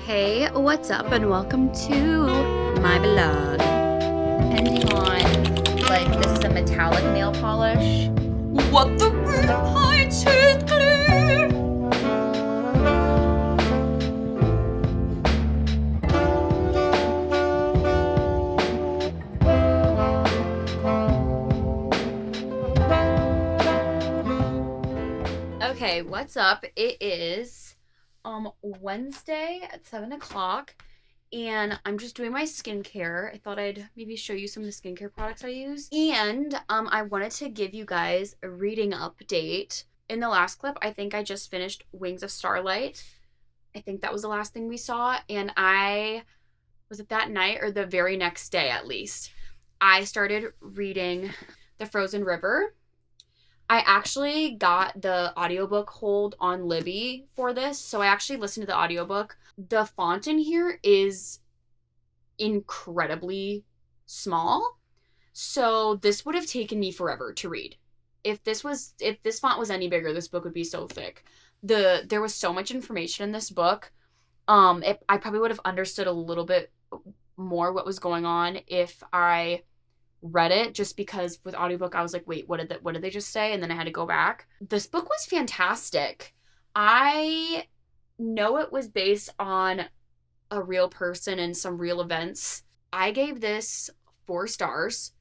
Hey, what's up, and welcome to my blog. Depending on, like, this is a metallic nail polish. What the heights is clear. Okay, what's up? It is Wednesday at 7 o'clock, and I'm just doing my skincare. I thought I'd maybe show you some of the skincare products I use. And I wanted to give you guys a reading update. In the last clip, I think I just finished Wings of Starlight. I think that was the last thing we saw, and was it that night or the very next day at least, I started reading The Frozen River. I actually got the audiobook hold on Libby for this, so I actually listened to the audiobook. The font in here is incredibly small, so this would have taken me forever to read. If this font was any bigger, this book would be so thick. There was so much information in this book. I probably would have understood a little bit more what was going on if I read it, just because with audiobook I was like, wait, what did they just say? And then I had to go back. This book was fantastic. I know it was based on a real person and some real events. I gave this 4 stars.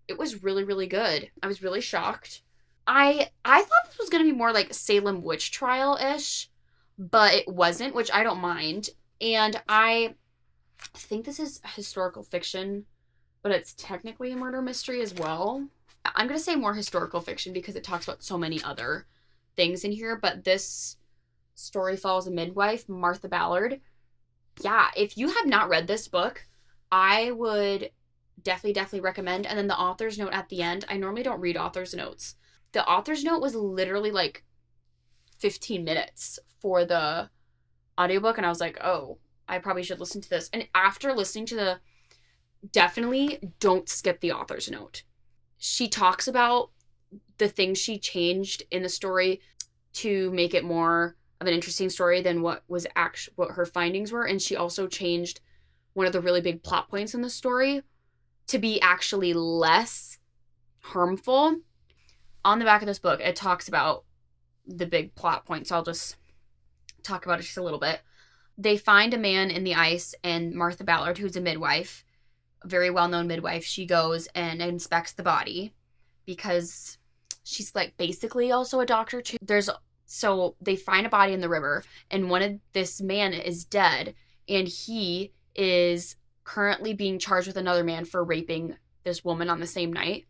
It was really, really good. I was really shocked. I thought this was going to be more like Salem Witch Trial-ish, but it wasn't, which I don't mind. And I think this is historical fiction, but it's technically a murder mystery as well. I'm going to say more historical fiction because it talks about so many other things in here, but this story follows a midwife, Martha Ballard. Yeah, if you have not read this book, I would definitely recommend. And then the author's note at the end, I normally don't read author's notes. The author's note was literally like 15 minutes for the audiobook, and I was like, oh, I probably should listen to this. And after listening to definitely don't skip the author's note. She talks about the things she changed in the story to make it more of an interesting story than what her findings were. And she also changed one of the really big plot points in the story to be actually less harmful. On the back of this book, it talks about the big plot points. So I'll just talk about it just a little bit. They find a man in the ice, and Martha Ballard, who's a midwife, very well-known midwife, she goes and inspects the body because she's like basically also a doctor too. So they find a body in the river, and this man is dead, and he is currently being charged with another man for raping this woman on the same night.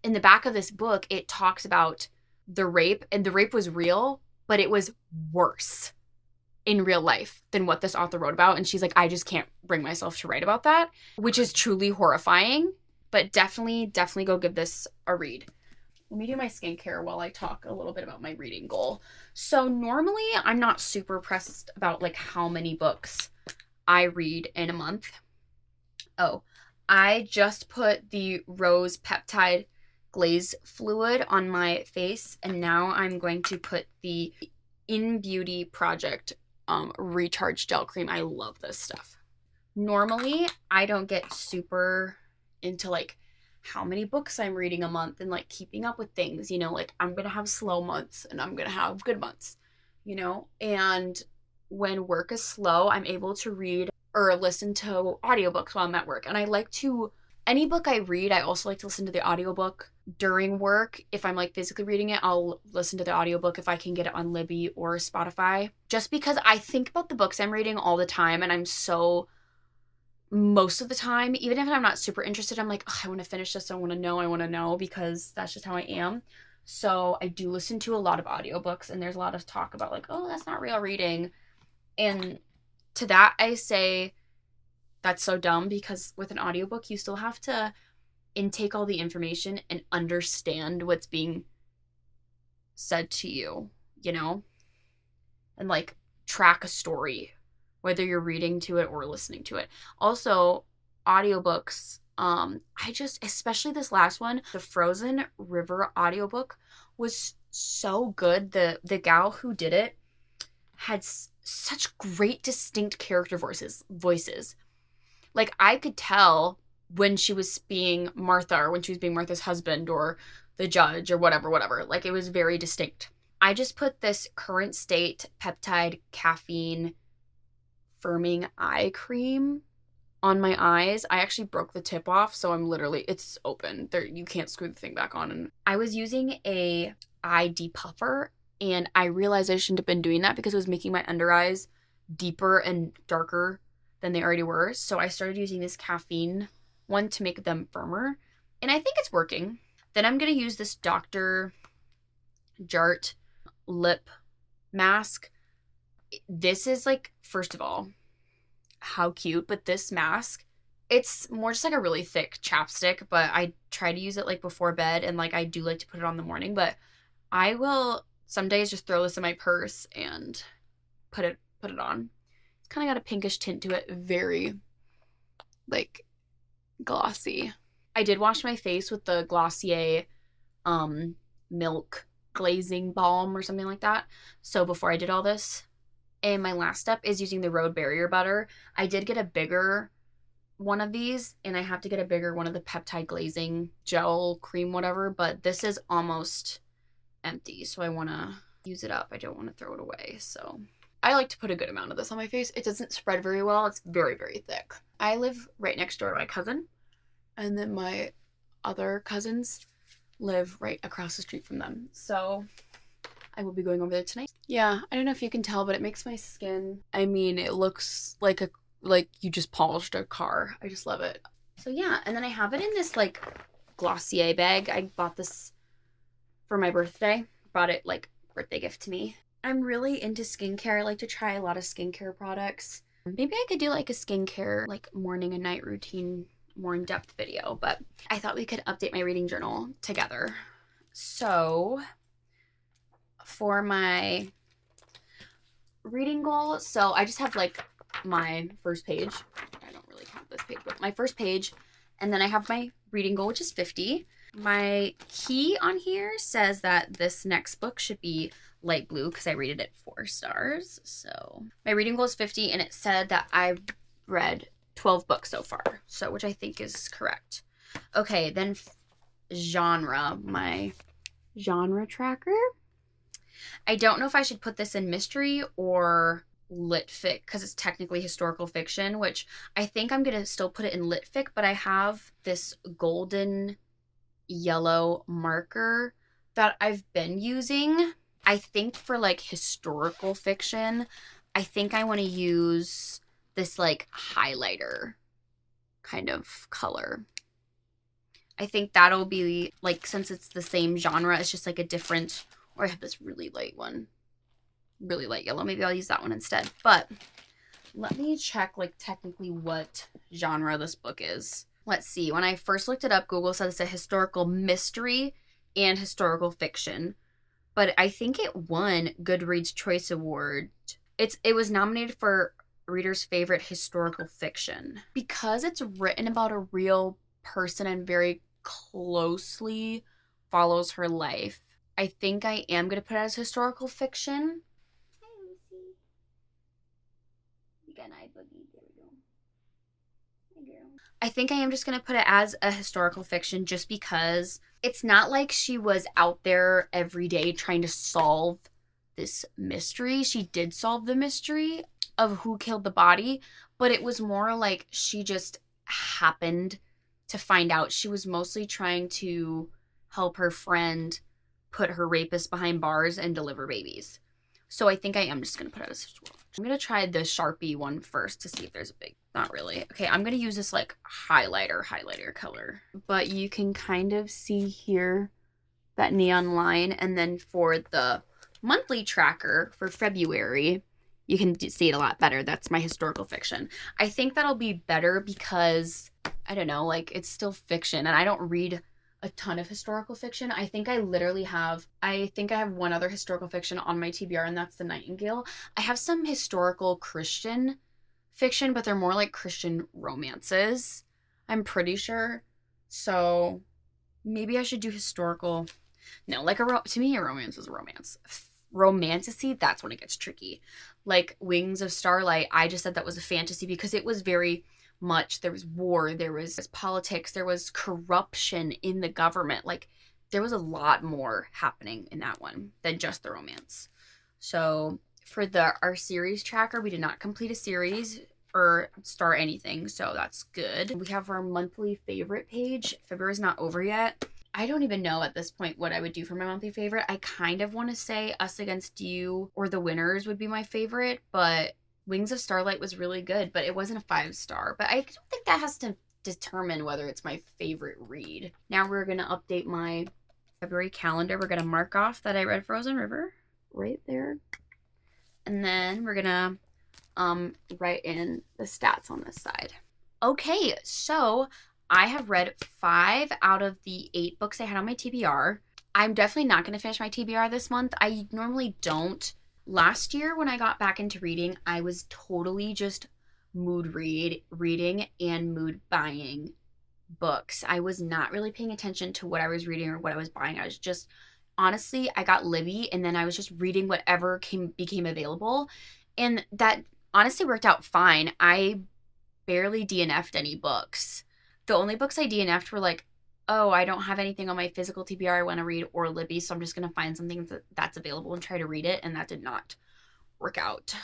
In the back of this book, it talks about the rape, and the rape was real, but it was worse in real life than what this author wrote about. And she's like, I just can't bring myself to write about that, which is truly horrifying. But definitely go give this a read. Let me do my skincare while I talk a little bit about my reading goal. So normally I'm not super pressed about like how many books I read in a month. Oh, I just put the Rose Peptide Glaze Fluid on my face, and now I'm going to put the In Beauty Project Recharge Gel Cream. I love this stuff. Normally, I don't get super into like how many books I'm reading a month and like keeping up with things, like I'm going to have slow months and I'm going to have good months, and when work is slow, I'm able to read or listen to audiobooks while I'm at work. And any book I read, I also like to listen to the audiobook during work. If I'm like physically reading it, I'll listen to the audiobook if I can get it on Libby or Spotify. Just because I think about the books I'm reading all the time, and most of the time, even if I'm not super interested, I'm like, oh, I want to finish this. I want to know, because that's just how I am. So I do listen to a lot of audiobooks, and there's a lot of talk about like, oh, that's not real reading. And to that, I say, that's so dumb, because with an audiobook, you still have to intake all the information and understand what's being said to you, and like track a story, whether you're reading to it or listening to it. Also, audiobooks, especially this last one, the Frozen River audiobook was so good. The gal who did it such great distinct character voices. Like, I could tell when she was being Martha or when she was being Martha's husband or the judge or whatever. Like, it was very distinct. I just put this current state peptide caffeine firming eye cream on my eyes. I actually broke the tip off, so it's open. You can't screw the thing back on. And I was using a eye depuffer, and I realized I shouldn't have been doing that because it was making my under eyes deeper and darker than they already were. So I started using this caffeine one to make them firmer, and I think it's working. Then I'm going to use this Dr. Jart lip mask. This is like, first of all, how cute, but this mask, it's more just like a really thick chapstick, but I try to use it like before bed, and like I do like to put it on in the morning, but I will some days just throw this in my purse and put it on. It's kind of got a pinkish tint to it, very like glossy. I did wash my face with the Glossier milk glazing balm or something like that. So before I did all this, and my last step is using the Road Barrier Butter. I did get a bigger one of these, and I have to get a bigger one of the peptide glazing gel cream whatever, but this is almost empty, so I want to use it up. I don't want to throw it away, so I like to put a good amount of this on my face. It doesn't spread very well. It's very, very thick. I live right next door to my cousin, and then my other cousins live right across the street from them, so I will be going over there tonight. Yeah, I don't know if you can tell, but it makes my skin, I mean, it looks like you just polished a car. I just love it. So yeah, and then I have it in this like Glossier bag. I bought this for my birthday. Bought it like birthday gift to me. I'm really into skincare. I like to try a lot of skincare products. Maybe I could do like a skincare like morning and night routine, more in-depth video, but I thought we could update my reading journal together. So for my reading goal, so I just have like my first page. I don't really count this page, but my first page, and then I have my reading goal, which is 50. My key on here says that this next book should be light blue because I rated it 4 stars. So my reading goal is 50, and it said that I've read 12 books so far, so which I think is correct. Okay, then genre, my genre tracker. I don't know if I should put this in mystery or lit fic because it's technically historical fiction, which I think I'm going to still put it in lit fic, but I have this golden yellow marker that I've been using. I think for like historical fiction, I think I want to use this like highlighter kind of color. I think that'll be like, since it's the same genre, it's just like a different, or I have this really light one, really light yellow. Maybe I'll use that one instead. But let me check like technically what genre this book is. Let's see. When I first looked it up, Google said it's a historical mystery and historical fiction. But I think it won Goodreads Choice Award. It was nominated for readers' favorite historical fiction. Because it's written about a real person and very closely follows her life, I think I am going to put it as historical fiction. Hi, Lucy. You got an eye boogie. There we go. Hi, girl. I think I am just going to put it as a historical fiction just because it's not like she was out there every day trying to solve this mystery. She did solve the mystery of who killed the body, but it was more like she just happened to find out. She was mostly trying to help her friend put her rapist behind bars and deliver babies. So I think I am just going to put it as historical. I'm going to try the Sharpie one first to see if there's a big, not really. Okay, I'm going to use this like highlighter color. But you can kind of see here that neon line. And then for the monthly tracker for February, you can see it a lot better. That's my historical fiction. I think that'll be better because, I don't know, like it's still fiction and I don't read a ton of historical fiction. I think I have one other historical fiction on my TBR, and that's The Nightingale. I have some historical Christian fiction, but they're more like Christian romances, I'm pretty sure. So maybe I should do historical. No, like to me, a romance is a romance. romantasy, that's when it gets tricky. Like Wings of Starlight, I just said that was a fantasy because it was very much, there was war, there was politics, there was corruption in the government. Like there was a lot more happening in that one than just the romance. So for our series tracker, we did not complete a series or start anything, so that's good. We have our monthly favorite page. February's not over yet. I don't even know at this point what I would do for my monthly favorite. I kind of want to say Us Against You or The Winners would be my favorite, but Wings of Starlight was really good, but it wasn't a 5-star. But I don't think that has to determine whether it's my favorite read. Now we're going to update my February calendar. We're going to mark off that I read Frozen River right there. And then we're going to write in the stats on this side. Okay, so I have read 5 out of the 8 books I had on my TBR. I'm definitely not going to finish my TBR this month. I normally don't. Last year when I got back into reading, I was totally just mood reading and mood buying books. I was not really paying attention to what I was reading or what I was buying. I was just, honestly, I got Libby and then I was just reading whatever became available. And that honestly worked out fine. I barely DNF'd any books. The only books I DNF'd were like, oh, I don't have anything on my physical TBR I want to read or Libby, so I'm just going to find something that's available and try to read it, and that did not work out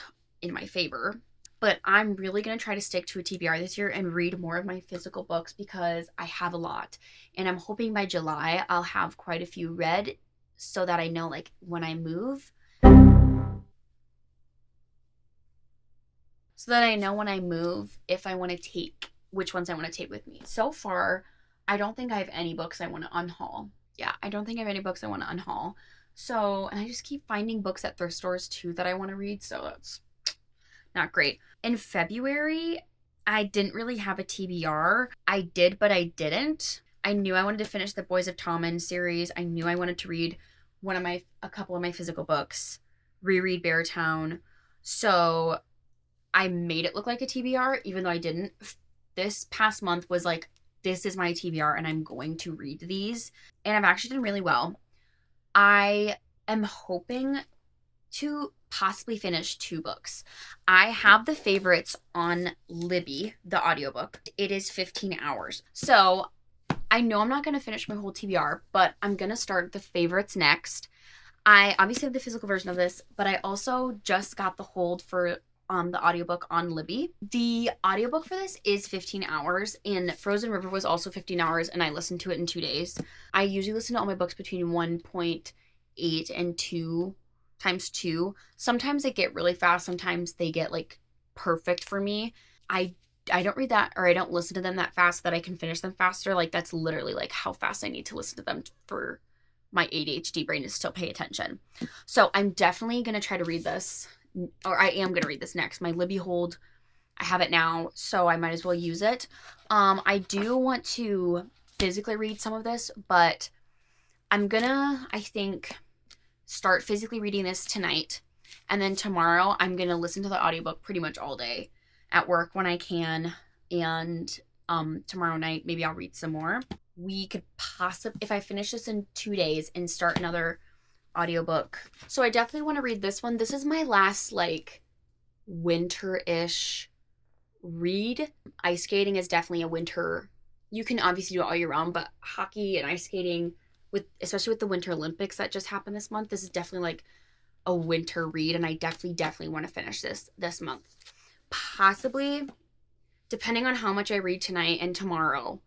in my favor. But I'm really going to try to stick to a TBR this year and read more of my physical books because I have a lot. And I'm hoping by July I'll have quite a few read so that I know, like, when I move. So that I know when I move if I want to take, which ones I want to take with me. So far, I don't think I have any books I want to unhaul. Yeah, I don't think I have any books I want to unhaul. So, and I just keep finding books at thrift stores too that I want to read, so that's not great. In February, I didn't really have a TBR. I did, but I didn't. I knew I wanted to finish the Boys of Tommen series. I knew I wanted to read a couple of my physical books, reread Beartown. So I made it look like a TBR, even though I didn't. This past month was like, this is my TBR and I'm going to read these. And I've actually done really well. I am hoping to possibly finish 2 books. I have the favorites on Libby, the audiobook. It is 15 hours. So I know I'm not going to finish my whole TBR, but I'm going to start the favorites next. I obviously have the physical version of this, but I also just got the hold for the audiobook on Libby. The audiobook for this is 15 hours, and Frozen River was also 15 hours, and I listened to it in 2 days. I usually listen to all my books between 1.8 and 2 times 2. Sometimes they get really fast, sometimes they get like perfect for me. I don't read that, or I don't listen to them that fast so that I can finish them faster. Like that's literally like how fast I need to listen to them for my ADHD brain to still pay attention. So I'm definitely going to try to read this, or I am going to read this next. My Libby hold, I have it now, so I might as well use it. I do want to physically read some of this, but I'm going to, I think, start physically reading this tonight. And then tomorrow I'm going to listen to the audiobook pretty much all day at work when I can. And tomorrow night, maybe I'll read some more. We could possibly, if I finish this in 2 days and start another audiobook. So I definitely want to read this one. This is my last like winter-ish read. Ice skating is definitely a winter. You can obviously do it all year round, but hockey and ice skating, especially with the Winter Olympics that just happened this month, this is definitely like a winter read, and I definitely want to finish this month. Possibly, depending on how much I read tonight and tomorrow,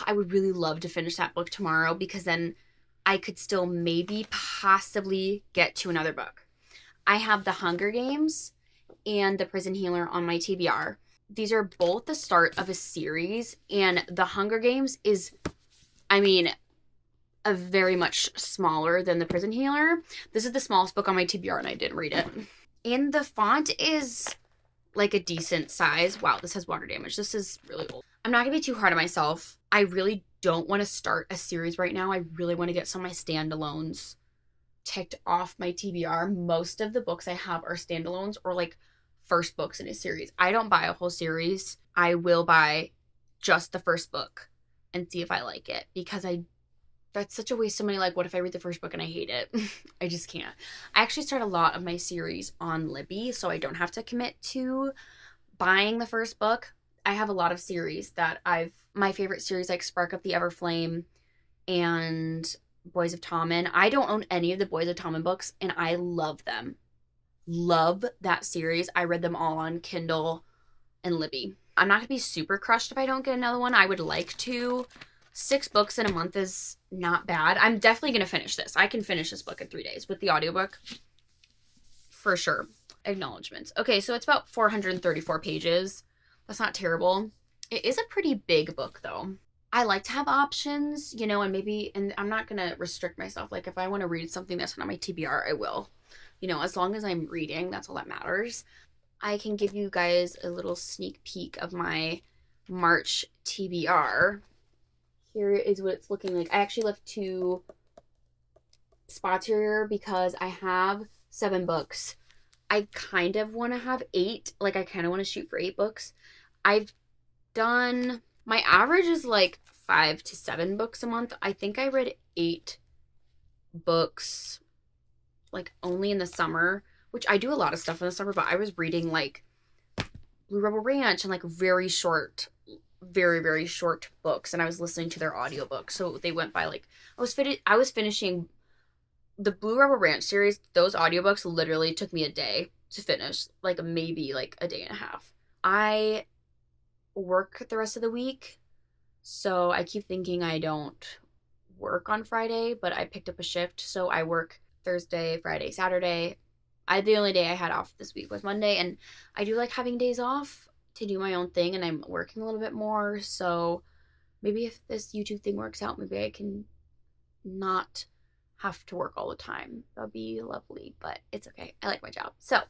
I would really love to finish that book tomorrow, because then I could still maybe possibly get to another book. I have The Hunger Games and The Prison Healer on my TBR. These are both the start of a series, and The Hunger Games is, I mean, a very much smaller than The Prison Healer. This is the smallest book on my TBR, and I didn't read it. And the font is like a decent size. Wow, this has water damage. This is really old. I'm not going to be too hard on myself. I really don't want to start a series right now. I really want to get some of my standalones ticked off my TBR. Most of the books I have are standalones or like first books in a series. I don't buy a whole series. I will buy just the first book and see if I like it, because I That's such a waste of money. Like, what if I read the first book and I hate it? I just can't. I actually start a lot of my series on Libby, so I don't have to commit to buying the first book. I have a lot of series that my favorite series, like Spark of the Everflame and Boys of Tommen. I don't own any of the Boys of Tommen books, and I love them. Love that series. I read them all on Kindle and Libby. I'm not going to be super crushed if I don't get another one. I would like to. 6 books in a month is not bad. I'm definitely going to finish this. I can finish this book in 3 days with the audiobook. For sure. Acknowledgements. Okay, so it's about 434 pages. That's not terrible. It is a pretty big book, though. I like to have options, and and I'm not going to restrict myself. Like, if I want to read something that's not on my TBR, I will. As long as I'm reading, that's all that matters. I can give you guys a little sneak peek of my March TBR. Here is what it's looking like. I actually left 2 spots here because I have 7 books. I kind of want to have 8. Like, I kind of want to shoot for 8 books. My average is like 5 to 7 books a month. I think I read 8 books, like, only in the summer, which I do a lot of stuff in the summer, but I was reading, like, Blue Rebel Ranch and, like, very, very short books, and I was listening to their audiobooks. So they went by, like, I was finishing the Blue Rebel Ranch series. Those audiobooks literally took me a day to finish, like, maybe like a day and a half. I work the rest of the week, so I keep thinking I don't work on Friday, but I picked up a shift, so I work Thursday, Friday, Saturday. The only day I had off this week was Monday, and I do like having days off to do my own thing, and I'm working a little bit more, so maybe if this YouTube thing works out, maybe I can not have to work all the time. That would be lovely, but it's okay. I like my job. So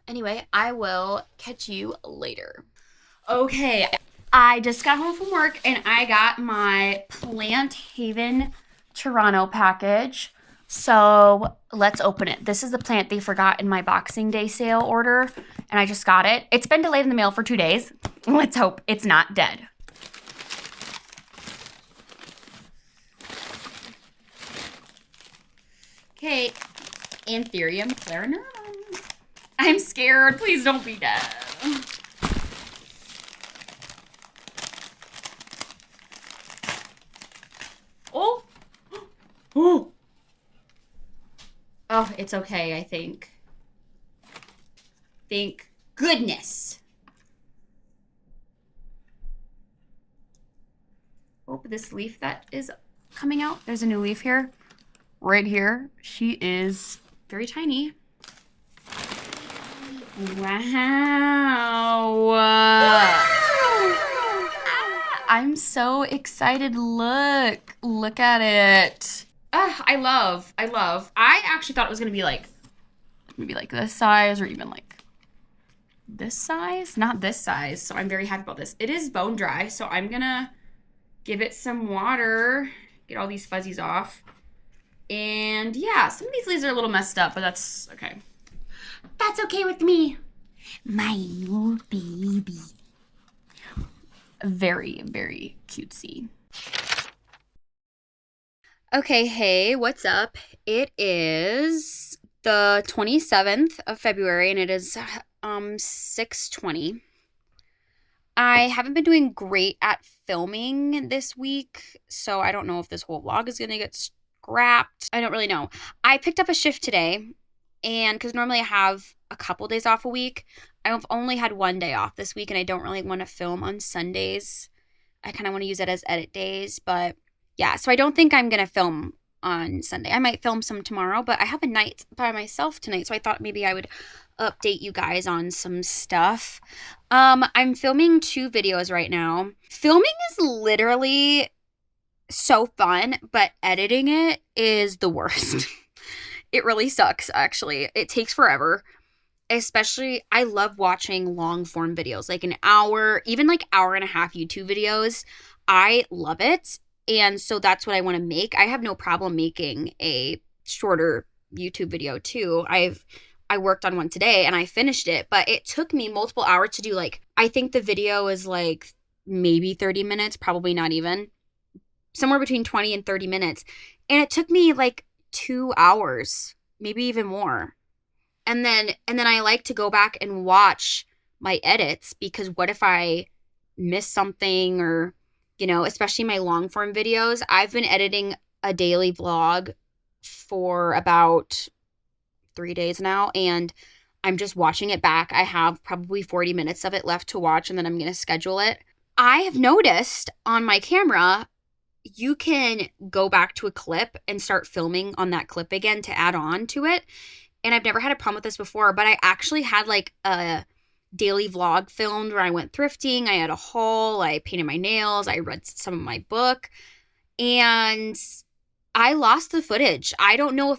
anyway, I will catch you later. Okay, I just got home from work, and I got my Plant Haven Toronto package. So let's open it. This is the plant they forgot in my Boxing Day sale order, and I just got it. It's been delayed in the mail for 2 days. Let's hope it's not dead. Okay, Anthurium clarinum. I'm scared. Please don't be dead. Oh. Oh. Oh, it's okay, I think. Thank goodness. Oh, this leaf that is coming out. There's a new leaf here. Right here. She is very tiny. Wow. I'm so excited. Look at it. I love. I actually thought it was going to be like, maybe like this size or even like this size. Not this size. So I'm very happy about this. It is bone dry. So I'm going to give it some water. Get all these fuzzies off. And yeah, some of these leaves are a little messed up, but that's okay. That's okay with me. My new baby. Very, very cutesy. Okay, hey, what's up? It is the 27th of February, and it is 6:20. I haven't been doing great at filming this week, so I don't know if this whole vlog is going to get scrapped. I don't really know. I picked up a shift today, and because normally I have a couple days off a week, I've only had 1 day off this week, and I don't really want to film on Sundays. I kind of want to use it as edit days, but yeah, so I don't think I'm going to film on Sunday. I might film some tomorrow, but I have a night by myself tonight, so I thought maybe I would update you guys on some stuff. I'm filming 2 videos right now. Filming is literally so fun, but editing it is the worst. It really sucks, actually. It takes forever. Especially, I love watching long form videos, like an hour, even like hour and a half YouTube videos. I love it. And so that's what I want to make. I have no problem making a shorter YouTube video too. I worked on one today and I finished it, but it took me multiple hours to do. Like, I think the video is like maybe 30 minutes, probably not even. somewhere between 20 and 30 minutes. And it took me like 2 hours, maybe even more. And then I like to go back and watch my edits, because what if I miss something, or, you know, especially my long form videos. I've been editing a daily vlog for about 3 days now, and I'm just watching it back. I have probably 40 minutes of it left to watch, and then I'm going to schedule it. I have noticed on my camera, you can go back to a clip and start filming on that clip again to add on to it. And I've never had a problem with this before, but I actually had like a daily vlog filmed where I went thrifting, I had a haul, I painted my nails, I read some of my book, and I lost the footage. I don't know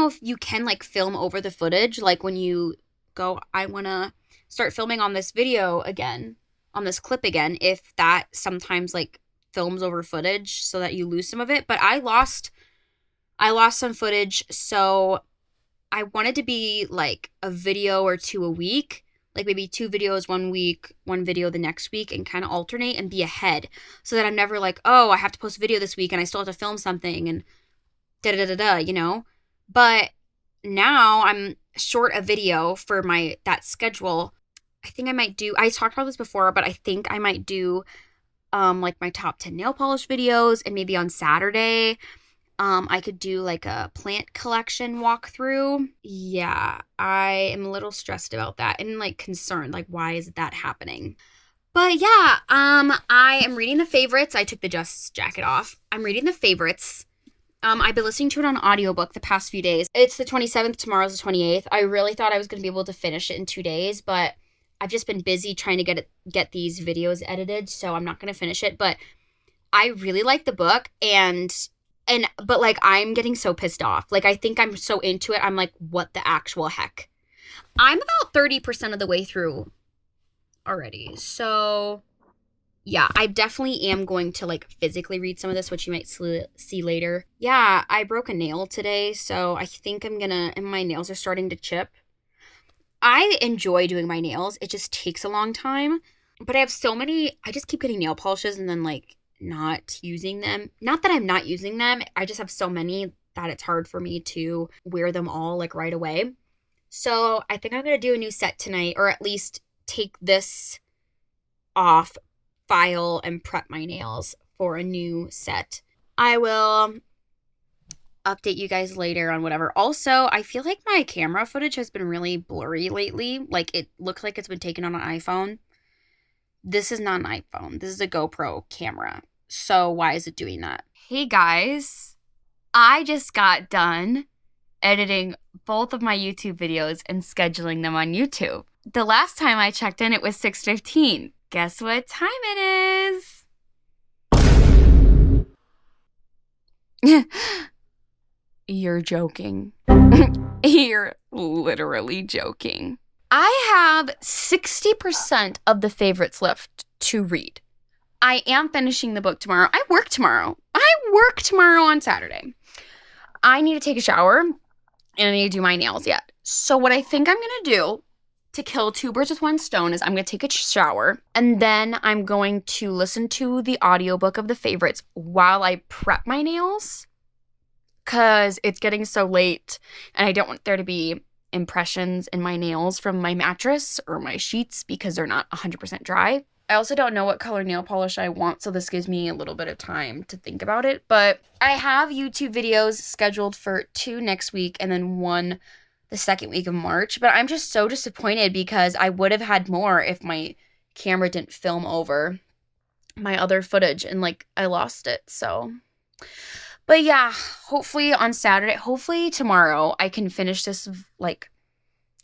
if you can like film over the footage, like when you go, I want to start filming on this video again, on this clip again, if that sometimes like films over footage so that you lose some of it. But I lost some footage, so I wanted to be like a video or two a week, like maybe 2 videos one week, 1 video the next week, and kind of alternate and be ahead, so that I'm never like, oh, I have to post a video this week and I still have to film something and da-da-da-da-da, you know? But now I'm short a video for that schedule. I think I might do, I talked about this before, but I think I might do like my top 10 nail polish videos, and maybe on Saturday I could do like a plant collection walkthrough. Yeah, I am a little stressed about that and like concerned, like why is that happening? But yeah, I am reading the favorites. I took the Just jacket off. I'm reading the favorites. I've been listening to it on audiobook the past few days. It's the 27th, tomorrow's the 28th. I really thought I was going to be able to finish it in 2 days, but I've just been busy trying to get these videos edited, so I'm not going to finish it. But I really like the book, but like I'm getting so pissed off. Like I think I'm so into it. I'm like, what the actual heck? I'm about 30% of the way through already. So yeah, I definitely am going to like physically read some of this, which you might see later. Yeah, I broke a nail today, so I think and my nails are starting to chip. I enjoy doing my nails. It just takes a long time, but I just keep getting nail polishes and then like not using them. Not that I'm not using them. I just have so many that it's hard for me to wear them all like right away. So I think I'm going to do a new set tonight, or at least take this off, file, and prep my nails for a new set. I will update you guys later on whatever. Also, I feel like my camera footage has been really blurry lately. Like it looks like it's been taken on an iPhone. This is not an iPhone. This is a GoPro camera. So why is it doing that? Hey guys, I just got done editing both of my YouTube videos and scheduling them on YouTube. The last time I checked in, it was 6:15. Guess what time it is? You're joking. You're literally joking. I have 60% of the favorites left to read. I am finishing the book tomorrow. I work tomorrow on Saturday. I need to take a shower, and I need to do my nails yet. So what I think I'm going to do to kill 2 birds with 1 stone is I'm going to take a shower, and then I'm going to listen to the audiobook of the favorites while I prep my nails, because it's getting so late and I don't want there to be impressions in my nails from my mattress or my sheets because they're not 100% dry. I also don't know what color nail polish I want, so this gives me a little bit of time to think about it. But I have YouTube videos scheduled for 2 next week and then 1 the second week of March. But I'm just so disappointed because I would have had more if my camera didn't film over my other footage and like I lost it. So, but yeah, hopefully on Saturday, hopefully tomorrow I can finish this like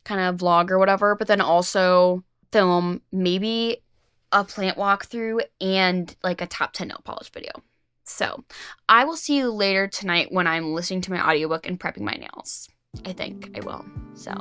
kind of vlog or whatever, but then also film maybe a plant walkthrough and like a top 10 nail polish video. So I will see you later tonight when I'm listening to my audiobook and prepping my nails. I think I will. So.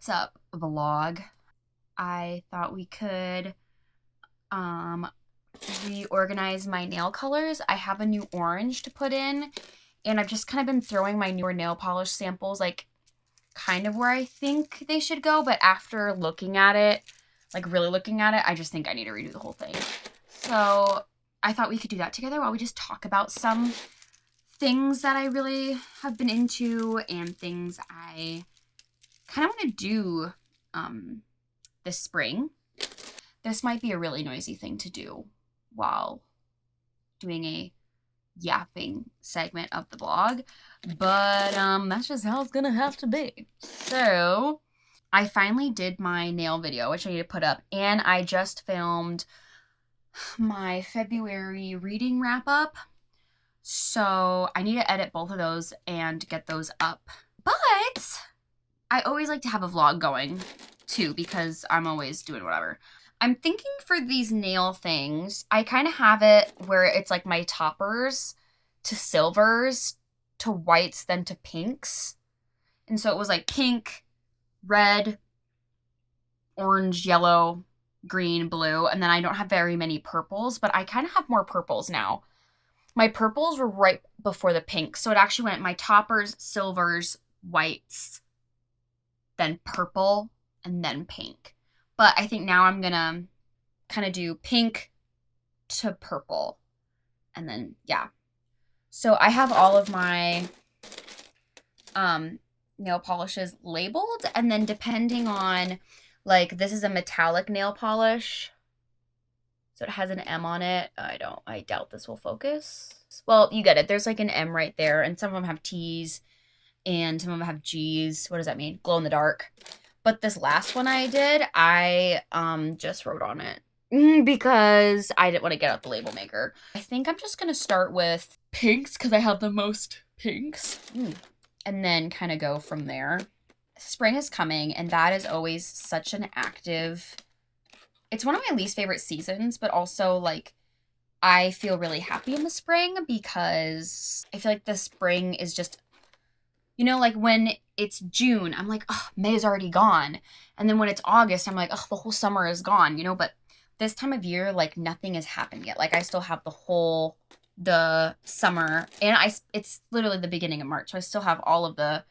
what's up, vlog. I thought we could reorganize my nail colors. I have a new orange to put in, and I've just kind of been throwing my newer nail polish samples like kind of where I think they should go, but after looking at it, like really looking at it, I just think I need to redo the whole thing. So I thought we could do that together while we just talk about some things that I really have been into and things I kind of want to do this spring. This might be a really noisy thing to do while doing a yapping segment of the blog, but that's just how it's gonna have to be. So I finally did my nail video, which I need to put up, and I just filmed my February reading wrap up. So I need to edit both of those and get those up. But I always like to have a vlog going too, because I'm always doing whatever. I'm thinking for these nail things, I kind of have it where it's like my toppers to silvers to whites then to pinks. And so it was like pink, red, orange, yellow, green, blue, and then I don't have very many purples, but I kind of have more purples now. My purples were right before the pink, so it actually went my toppers, silvers, whites, then purple, and then pink. But I think now I'm gonna kind of do pink to purple, and then, yeah. So I have all of my nail polishes labeled, and then depending on, like, this is a metallic nail polish, so it has an M on it. I doubt this will focus. Well, you get it. There's like an M right there, and some of them have T's, and some of them have G's. What does that mean? Glow in the dark. But this last one I did, I just wrote on it because I didn't want to get out the label maker. I think I'm just going to start with pinks because I have the most pinks, and then kind of go from there. Spring is coming, and that is always such an active... It's one of my least favorite seasons, but also, like, I feel really happy in the spring because I feel like the spring is just, you know, like when it's June, I'm like, oh, May is already gone. And then when it's August, I'm like, oh, the whole summer is gone, you know? But this time of year, like, nothing has happened yet. Like, I still have the summer, and it's literally the beginning of March, so I still have all of the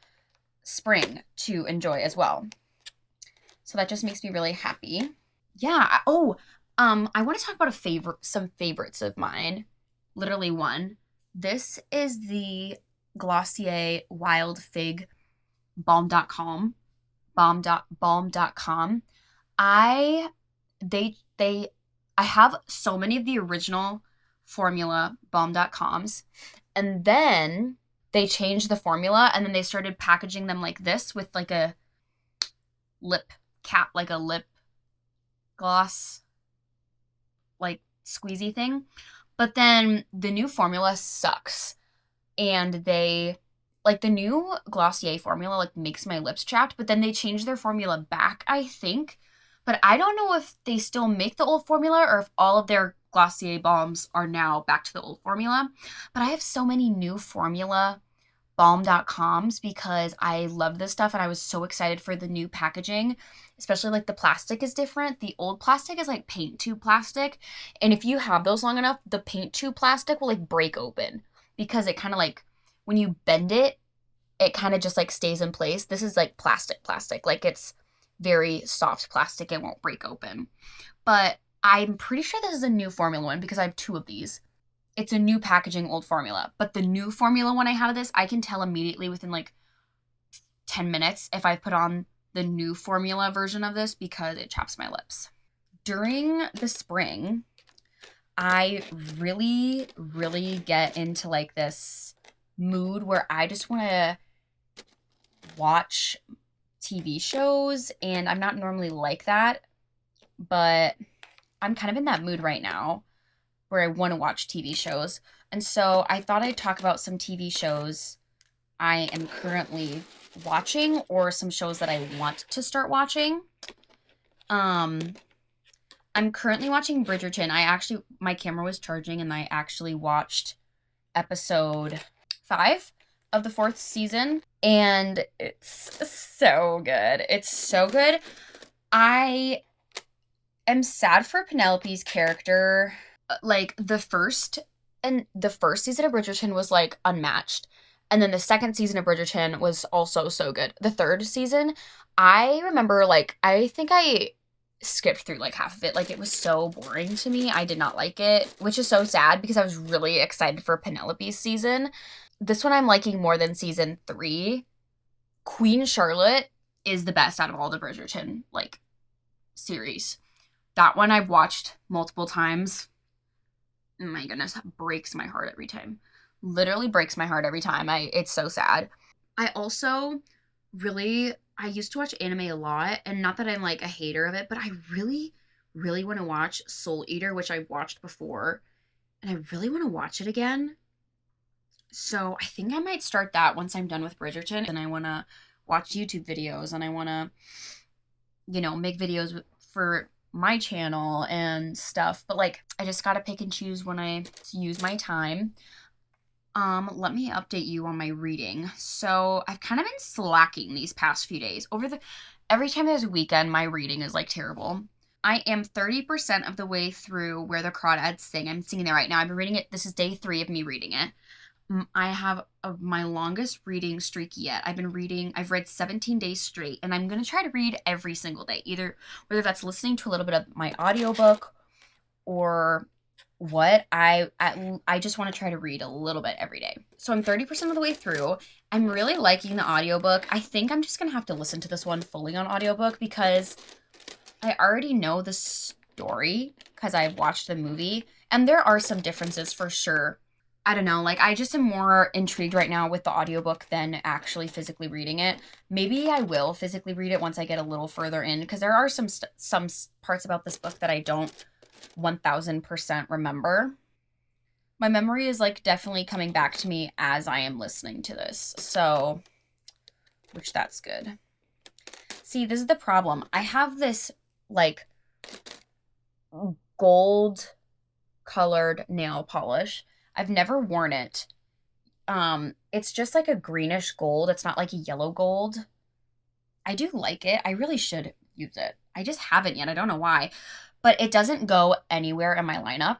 spring to enjoy as well. So that just makes me really happy. Yeah. Oh, I want to talk about some favorites of mine. Literally one. This is the Glossier Wild Fig Balm.com. Balm.com. I have so many of the original formula Balm.coms, and then they changed the formula, and then they started packaging them like this with like a lip cap, like a lip gloss, like squeezy thing. But then the new formula sucks, and they, like, the new Glossier formula like makes my lips chapped, but then they changed their formula back, I think. But I don't know if they still make the old formula or if all of their Glossier balms are now back to the old formula. But I have so many new formula Balm.coms because I love this stuff, and I was so excited for the new packaging, especially like the plastic is different. The old plastic is like paint tube plastic, and if you have those long enough, the paint tube plastic will like break open because it kind of like, when you bend it, it kind of just like stays in place. This is like plastic, like it's very soft plastic. It won't break open. But I'm pretty sure this is a new formula one because I have two of these. It's a new packaging, old formula. But the new formula one I had of this, I can tell immediately within like 10 minutes if I put on the new formula version of this because it chaps my lips. During the spring, I really, really get into like this mood where I just want to watch TV shows, and I'm not normally like that, but I'm kind of in that mood right now where I want to watch TV shows. And so I thought I'd talk about some TV shows I am currently watching or some shows that I want to start watching. I'm currently watching Bridgerton. My camera was charging, and I actually watched episode 5. of the 4th season, and it's so good. It's so good. I am sad for Penelope's character. Like, the first season of Bridgerton was, like, unmatched. And then the second season of Bridgerton was also so good. The 3rd season, I remember, like, I think I skipped through, like, half of it. Like, it was so boring to me. I did not like it, which is so sad because I was really excited for Penelope's season. This one I'm liking more than season 3. Queen Charlotte is the best out of all the Bridgerton, like, series. That one I've watched multiple times. Oh my goodness, breaks my heart every time. Literally breaks my heart every time. It's so sad. I also I used to watch anime a lot, and not that I'm like a hater of it, but I really, really want to watch Soul Eater, which I've watched before, and I really want to watch it again. So I think I might start that once I'm done with Bridgerton, and I want to watch YouTube videos, and I want to, make videos for my channel and stuff. But, like, I just gotta pick and choose when I use my time. Let me update you on my reading. So I've kind of been slacking these past few days. Every time there's a weekend, my reading is, like, terrible. I am 30% of the way through Where the Crawdads Sing. I'm singing there right now. I've been reading it. This is day 3 of me reading it. I have my longest reading streak yet. I've read 17 days straight, and I'm going to try to read every single day, whether that's listening to a little bit of my audiobook or what. I just want to try to read a little bit every day. So I'm 30% of the way through. I'm really liking the audiobook. I think I'm just going to have to listen to this one fully on audiobook because I already know the story because I've watched the movie, and there are some differences for sure. I don't know, like, I just am more intrigued right now with the audiobook than actually physically reading it. Maybe I will physically read it once I get a little further in, because there are some parts about this book that I don't 1000% remember. My memory is, like, definitely coming back to me as I am listening to this, so, which that's good. See, this is the problem. I have this, like, gold-colored nail polish. I've never worn it. It's just like a greenish gold. It's not like a yellow gold. I do like it. I really should use it. I just haven't yet. I don't know why. But it doesn't go anywhere in my lineup.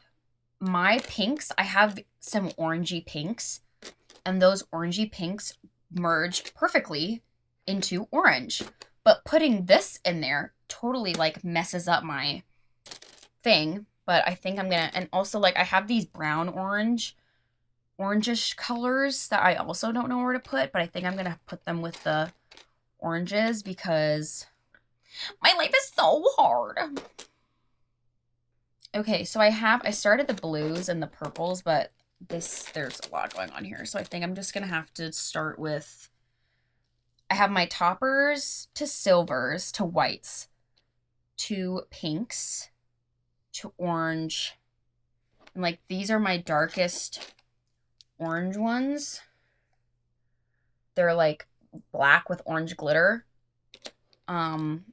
My pinks, I have some orangey pinks. And those orangey pinks merge perfectly into orange. But putting this in there totally, like, messes up my thing. But I think I'm going to, and also, like, I have these brown orangish colors that I also don't know where to put, but I think I'm going to put them with the oranges because my life is so hard. Okay, so I started the blues and the purples, but there's a lot going on here. So I think I'm just going to have to start with, I have my toppers to silvers to whites to pinks to orange, and, like, these are my darkest orange ones. They're, like, black with orange glitter. I'm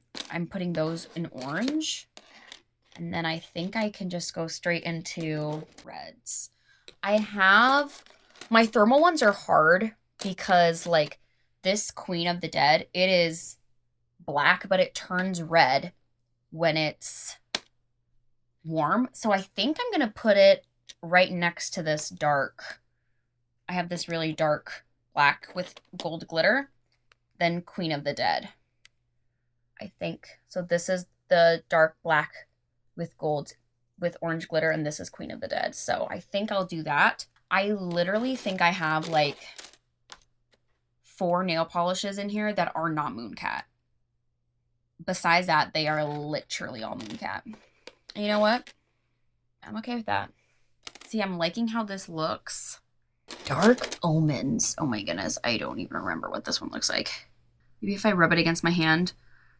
putting those in orange, and then I think I can just go straight into reds. I have my thermal ones are hard because, like, this Queen of the Dead, it is black, but it turns red when it's warm. So I think I'm going to put it right next to this dark. I have this really dark black with gold glitter. Then Queen of the Dead. I think. So this is the dark black with gold, with orange glitter, and this is Queen of the Dead. So I think I'll do that. I literally think I have, like, 4 nail polishes in here that are not Mooncat. Besides that, they are literally all Mooncat. And you know what? I'm okay with that. See, I'm liking how this looks. Dark Omens. Oh my goodness. I don't even remember what this one looks like. Maybe if I rub it against my hand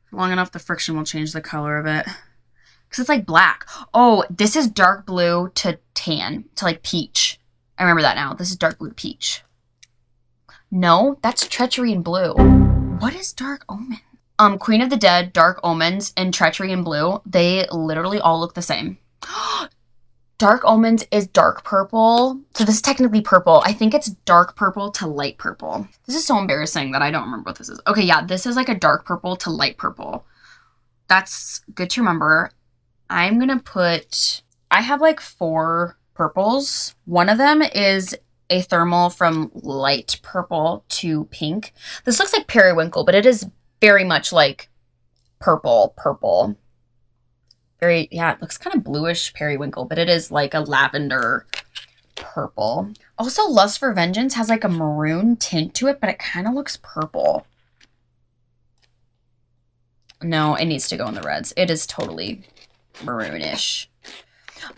for long enough, the friction will change the color of it. Because it's like black. Oh, this is dark blue to tan, to, like, peach. I remember that now. This is dark blue peach. No, that's Treachery in Blue. What is Dark Omen? Queen of the Dead, Dark Omens, and Treachery in Blue, they literally all look the same. Dark Omens is dark purple. So this is technically purple. I think it's dark purple to light purple. This is so embarrassing that I don't remember what this is. Okay, yeah, this is like a dark purple to light purple. That's good to remember. I'm going to put... I have like 4 purples. One of them is a thermal from light purple to pink. This looks like periwinkle, but it is very much like purple. Very, yeah, it looks kind of bluish periwinkle, but it is like a lavender purple. Also, Lust for Vengeance has like a maroon tint to it, but it kind of looks purple. No, it needs to go in the reds. It is totally maroonish.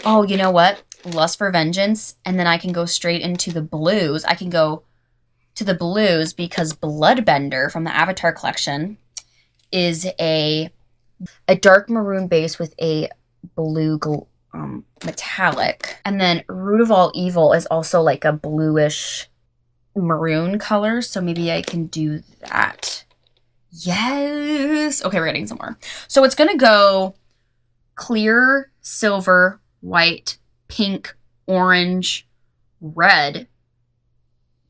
Oh, you know what? Lust for Vengeance, and then I can go straight into the blues. I can go to the blues because Bloodbender from the Avatar collection is a dark maroon base with a blue metallic. And then Root of All Evil is also like a bluish maroon color, so maybe I can do that. Yes! Okay, we're getting somewhere. So it's gonna go clear, silver, white, pink, orange, red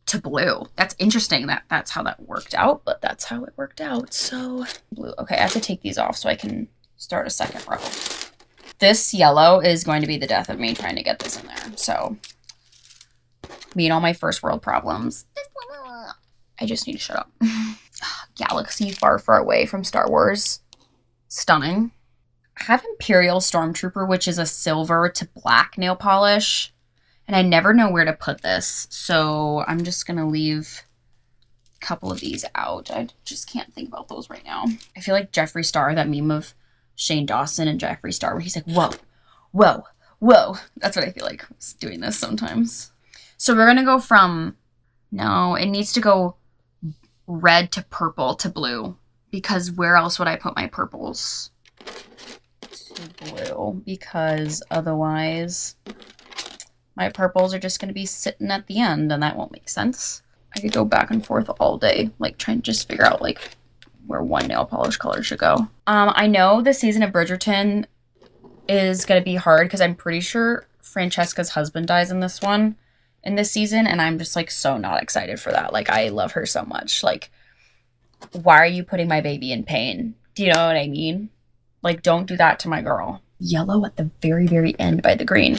to blue. That's interesting that that's how that worked out, but that's how it worked out. So blue. Okay, I have to take these off so I can start a second row. This yellow is going to be the death of me trying to get this in there. So me and all my first world problems. I just need to shut up. Galaxy far, far away from Star Wars. Stunning. I have Imperial Stormtrooper, which is a silver to black nail polish. And I never know where to put this, so I'm just going to leave a couple of these out. I just can't think about those right now. I feel like Jeffree Star, that meme of Shane Dawson and Jeffree Star, where he's like, whoa, whoa, whoa. That's what I feel like doing this sometimes. So we're going to go from, no, it needs to go red to purple to blue, because where else would I put my purples? To blue, because otherwise... my purples are just going to be sitting at the end, and that won't make sense. I could go back and forth all day, like trying to just figure out like where one nail polish color should go. I know the season of Bridgerton is going to be hard because I'm pretty sure Francesca's husband dies in this one, in this season, and I'm just like so not excited for that. Like, I love her so much. Like, why are you putting my baby in pain? Do you know what I mean? Like, don't do that to my girl. Yellow at the very, very end by the green.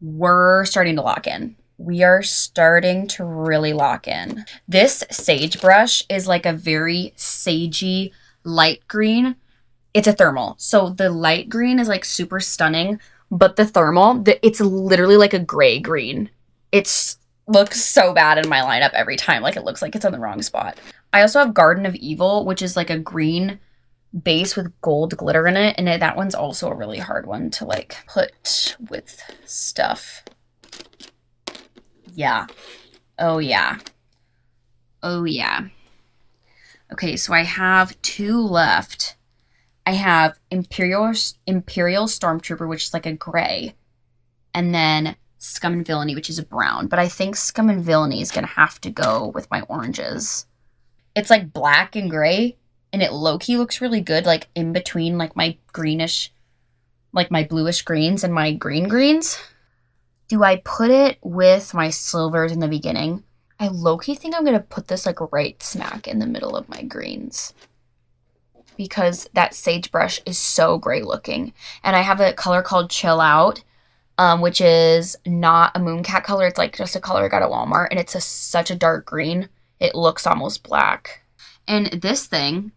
We're starting to lock in. We are starting to really lock in. This sage brush is like a very sagey light green. It's a thermal. So the light green is like super stunning, but the thermal, it's literally like a gray green. It looks so bad in my lineup every time. Like, it looks like it's on the wrong spot. I also have Garden of Evil, which is like a green base with gold glitter in it, and that one's also a really hard one to like put with stuff. Yeah. Oh yeah. Oh yeah. Okay, so I have 2 left. I have Imperial Stormtrooper, which is like a gray, and then Scum and Villainy, which is a brown. But I think Scum and Villainy is gonna have to go with my oranges. It's like black and gray, and it low-key looks really good, like, in between, like, my greenish, like, my bluish greens and my green greens. Do I put it with my silvers in the beginning? I low-key think I'm going to put this, like, right smack in the middle of my greens, because that sage brush is so gray-looking. And I have a color called Chill Out, which is not a Mooncat color. It's, like, just a color I got at Walmart, and it's such a dark green. It looks almost black. And this thing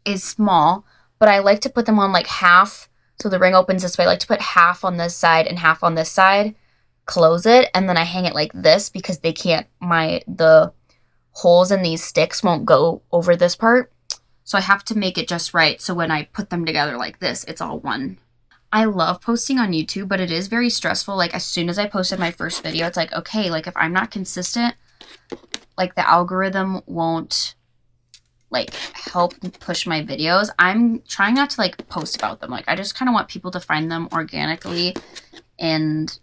is small, but I like to put them on like half, so the ring opens this way. I like to put half on this side and half on this side, close it, and then I hang it like this because they can't, the holes in these sticks won't go over this part. So I have to make it just right, so when I put them together like this, it's all one. I love posting on YouTube, but it is very stressful. Like, as soon as I posted my first video, it's like, okay, like, if I'm not consistent, like, the algorithm won't like help push my videos. I'm trying not to like post about them. Like, I just kind of want people to find them organically and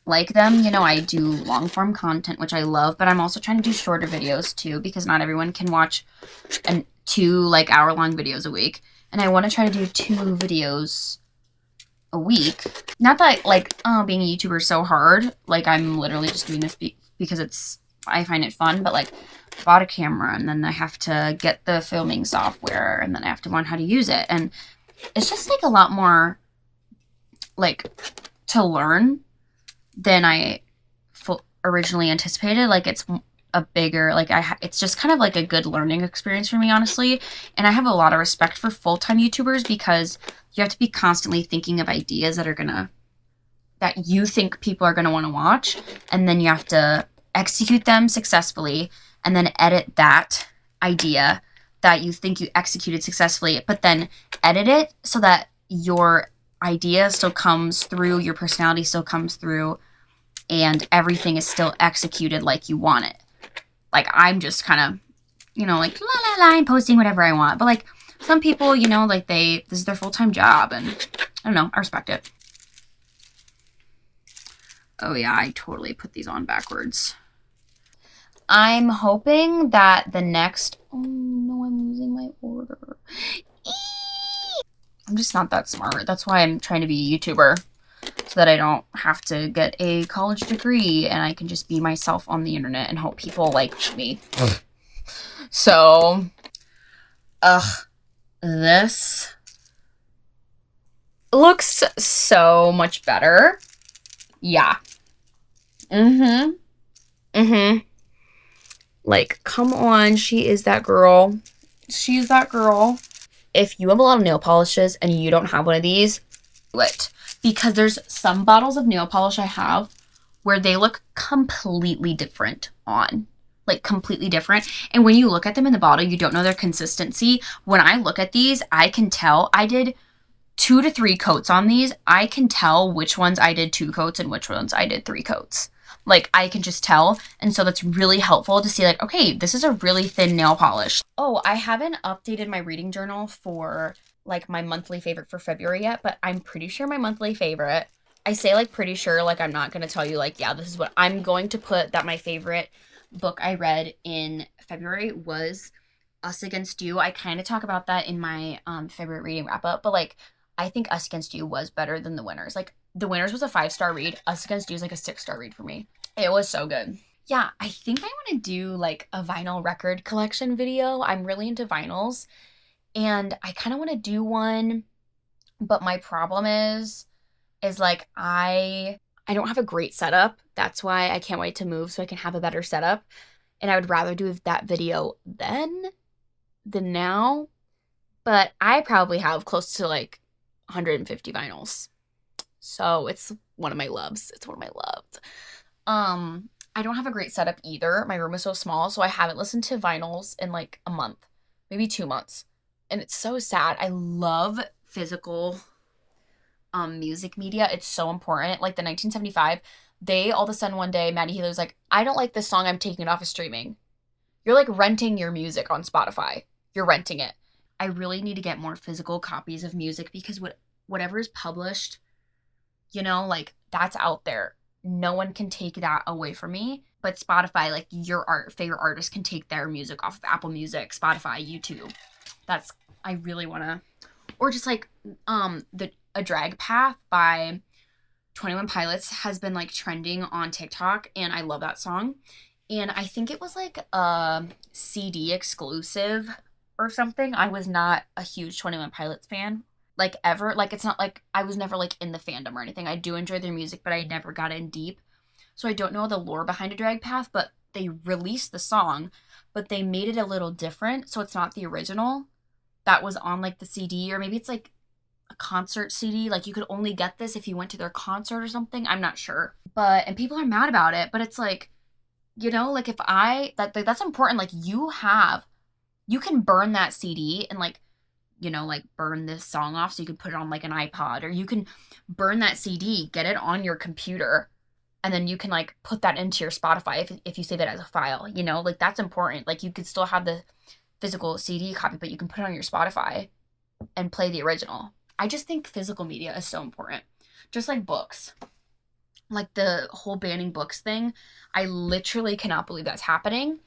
like them. You know, I do long form content, which I love, but I'm also trying to do shorter videos too, because not everyone can watch 2 like hour-long videos a week. And I want to try to do 2 videos a week. Not that like, oh, being a YouTuber is so hard. Like, I'm literally just doing this because I find it fun, but like, I bought a camera and then I have to get the filming software and then I have to learn how to use it. And it's just like a lot more like to learn than I originally anticipated. Like, it's a bigger, like, it's just kind of like a good learning experience for me, honestly. And I have a lot of respect for full-time YouTubers because you have to be constantly thinking of ideas that you think people are going to want to watch, and then you have to execute them successfully and then edit that idea that you think you executed successfully, but then edit it so that your idea still comes through, your personality still comes through, and everything is still executed like you want it. Like, I'm just kind of, like, la la la, I'm posting whatever I want. But, like, some people, like, this is their full-time job, and I don't know, I respect it. Oh, yeah, I totally put these on backwards. I'm hoping that the next... Oh, no, I'm losing my order. I'm just not that smart. That's why I'm trying to be a YouTuber. So that I don't have to get a college degree and I can just be myself on the internet and hope people like me. So, this looks so much better. Yeah. Like, come on, she is that girl. She's that girl. If you have a lot of nail polishes and you don't have one of these, do it. Because there's some bottles of nail polish I have where they look completely different on. Like, completely different. And when you look at them in the bottle, you don't know their consistency. When I look at these, I can tell. I did 2 to 3 coats on these. I can tell which ones I did 2 coats and which ones I did 3 coats. Like, I can just tell. And so that's really helpful to see, like, okay, this is a really thin nail polish. Oh, I haven't updated my reading journal for, like, my monthly favorite for February yet, but I'm pretty sure my monthly favorite, I say, like, pretty sure, like, I'm not going to tell you, like, yeah, this is what I'm going to put, that my favorite book I read in February was Us Against You. I kind of talk about that in my February reading wrap-up, but, like, I think Us Against You was better than The Winners. Like, The Winners was a 5-star read. Us Against You is, like, a 6-star read for me. It was so good. Yeah, I think I want to do, like, a vinyl record collection video. I'm really into vinyls. And I kind of want to do one, but my problem is like, I don't have a great setup. That's why I can't wait to move so I can have a better setup. And I would rather do that video then than now. But I probably have close to, like, 150 vinyls. So it's one of my loves. It's one of my loves. I don't have a great setup either. My room is so small, so I haven't listened to vinyls in, like, a month, maybe 2 months. And it's so sad. I love physical music media. It's so important. Like, the 1975, they all of a sudden one day, Maddie Healy was like, I don't like this song, I'm taking it off of streaming. You're, like, renting your music on Spotify. You're renting it. I really need to get more physical copies of music because whatever is published, like, that's out there. No one can take that away from me. But Spotify, like, your favorite artist can take their music off of Apple Music, Spotify, YouTube. I really want to. Or just, like, A Drag Path by 21 Pilots has been, like, trending on TikTok, and I love that song. And I think it was, like, a CD exclusive or something. I was not a huge 21 Pilots fan, like, ever. Like, it's not like I was never, like, in the fandom or anything. I do enjoy their music, but I never got in deep. So I don't know the lore behind A Drag Path, but they released the song, but they made it a little different, so it's not the original that was on, like, the CD, or maybe it's, like, a concert CD. Like, you could only get this if you went to their concert or something. I'm not sure. And people are mad about it, but it's like, like, if that's important. Like, you can burn that CD and, like, like, burn this song off so you can put it on, like, an iPod, or you can burn that CD, get it on your computer, and then you can, like, put that into your Spotify if you save it as a file, like, that's important. Like, you could still have the physical CD copy, but you can put it on your Spotify and play the original. I just think physical media is so important. Just like books. Like, the whole banning books thing, I literally cannot believe that's happening.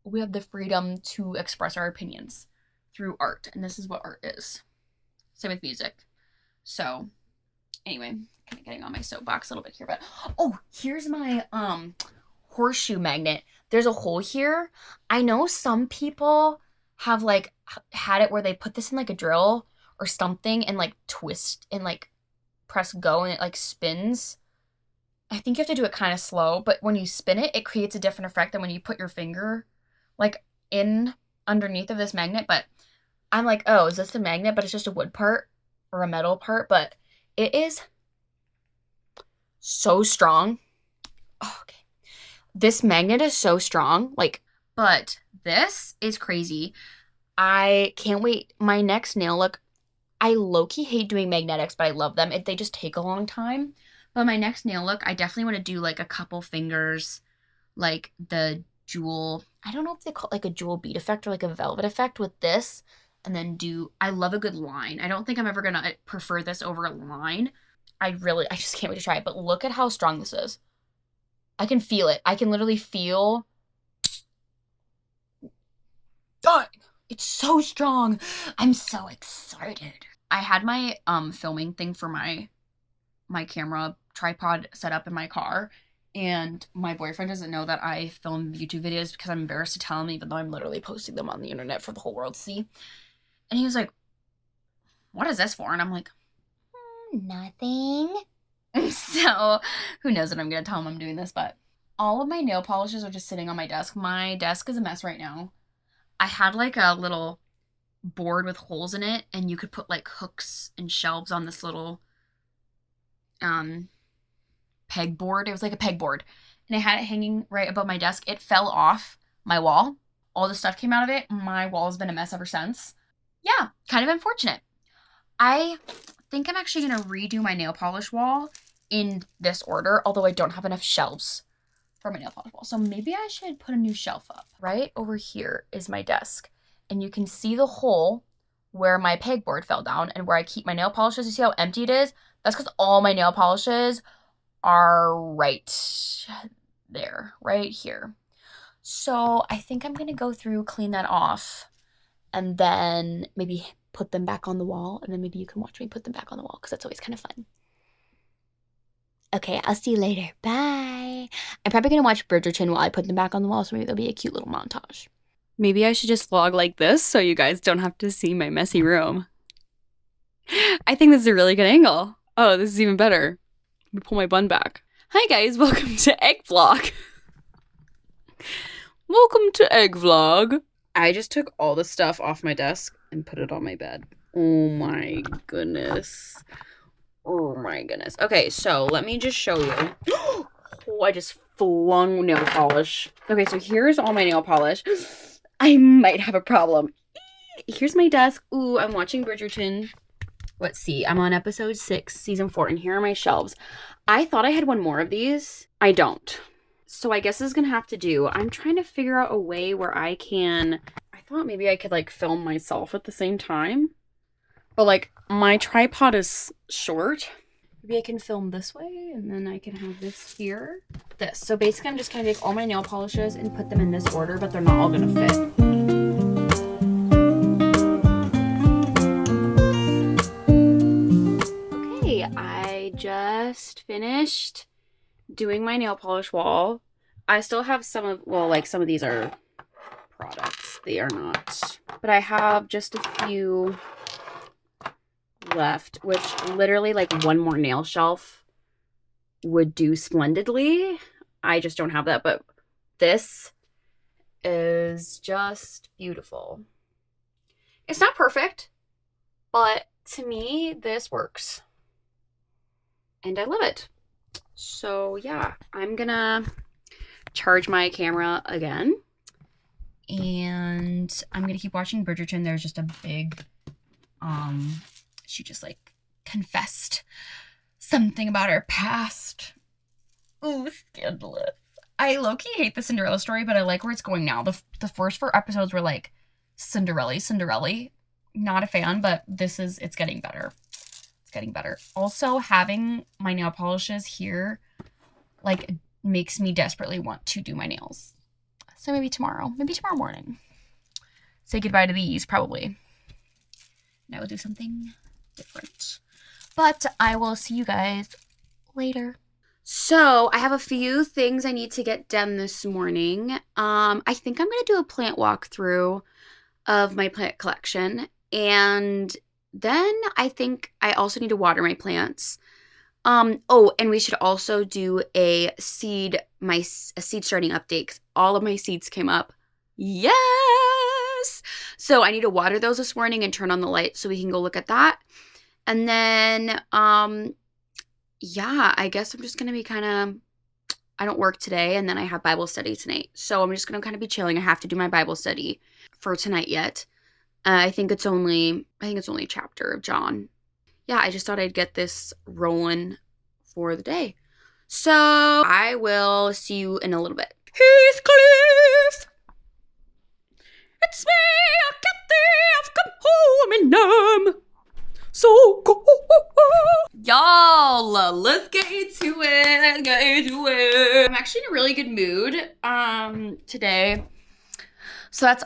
We have the freedom to express our opinions through art, and this is what art is. Same with music. So, Anyway, kind of getting on my soapbox a little bit here, but oh, here's my horseshoe magnet. There's a hole here. I know some people have like had it where they put this in like a drill or something and like twist and like press go and it like spins. I think you have to do it kind of slow, but when you spin it, it creates a different effect than when you put your finger like in underneath of this magnet. But I'm like, oh, is this the magnet? But it's just a wood part or a metal part, but it is so strong. Oh, okay. This magnet is so strong, like, but this is crazy. I can't wait. My next nail look, I low-key hate doing magnetics, but I love them. They just take a long time. But my next nail look, I definitely want to do like a couple fingers, like the jewel. I don't know if they call it like a jewel bead effect or like a velvet effect with this. And then I love a good line. I don't think I'm ever going to prefer this over a line. I just can't wait to try it. But look at how strong this is. I can feel it. I can literally feel. God, it's so strong. I'm so excited. I had my filming thing for my camera tripod set up in my car, and my boyfriend doesn't know that I film YouTube videos because I'm embarrassed to tell him, even though I'm literally posting them on the internet for the whole world to see. And he was like, what is this for? And I'm like, nothing. So who knows what I'm gonna tell him I'm doing this, but all of my nail polishes are just sitting on my desk. My desk is a mess right now. I had like a little board with holes in it, and you could put like hooks and shelves on this little pegboard. It was like a pegboard, and I had it hanging right above my desk. It fell off my wall. All the stuff came out of it. My wall has been a mess ever since. Yeah, kind of unfortunate. I think I'm actually going to redo my nail polish wall in this order, although I don't have enough shelves for my nail polish wall. So maybe I should put a new shelf up. Right over here is my desk, and you can see the hole where my pegboard fell down and where I keep my nail polishes. You see how empty it is? That's because all my nail polishes are right there, right here. So I think I'm going to go through, clean that off, and then maybe put them back on the wall, and then maybe you can watch me put them back on the wall because that's always kind of fun. Okay, I'll see you later. Bye. I'm probably going to watch Bridgerton while I put them back on the wall, so maybe there'll be a cute little montage. Maybe I should just vlog like this so you guys don't have to see my messy room. I think this is a really good angle. Oh, this is even better. Let me pull my bun back. Hi guys, welcome to Egg Vlog. Welcome to Egg Vlog. I just took all the stuff off my desk and put it on my bed. Oh my goodness. Oh my goodness. Okay, so let me just show you. Oh, I just flung nail polish. Okay, so here's all my nail polish. I might have a problem. Here's my desk. Ooh, I'm watching Bridgerton. Let's see. I'm on episode 6, season 4, and here are my shelves. I thought I had one more of these. I don't. So I guess this is going to have to do. I'm trying to figure out a way where I thought maybe I could like film myself at the same time. But like my tripod is short. Maybe I can film this way and then I can have this here. This. So basically I'm just going to take all my nail polishes and put them in this order, but they're not all going to fit. I just finished doing my nail polish wall. I still have some of these are products. They are not. But I have just a few left, which literally like one more nail shelf would do splendidly. I just don't have that, but this is just beautiful. It's not perfect, but to me, this works. And I love it. So yeah, I'm gonna charge my camera again. And I'm gonna keep watching Bridgerton. There's just a big, she just like confessed something about her past. Ooh, scandalous. I low-key hate the Cinderella story, but I like where it's going now. The first 4 episodes were like Cinderella. Not a fan, but it's getting better. Getting better. Also, having my nail polishes here like makes me desperately want to do my nails. So maybe tomorrow morning. Say goodbye to these probably. And I will do something different. But I will see you guys later. So I have a few things I need to get done this morning. I think I'm going to do a plant walkthrough of my plant collection. And then I think I also need to water my plants. Oh, and we should also do a seed starting update 'cause all of my seeds came up. Yes! So I need to water those this morning and turn on the light so we can go look at that. And then, yeah, I guess I'm just going to be I don't work today, and then I have Bible study tonight. So I'm just going to kind of be chilling. I have to do my Bible study for tonight yet. I think it's only a chapter of John. Yeah, I just thought I'd get this rolling for the day. So I will see you in a little bit. Heathcliff! It's me, Kathy, I've come home and so cool. Y'all, let's get into it. I'm actually in a really good mood today. So that's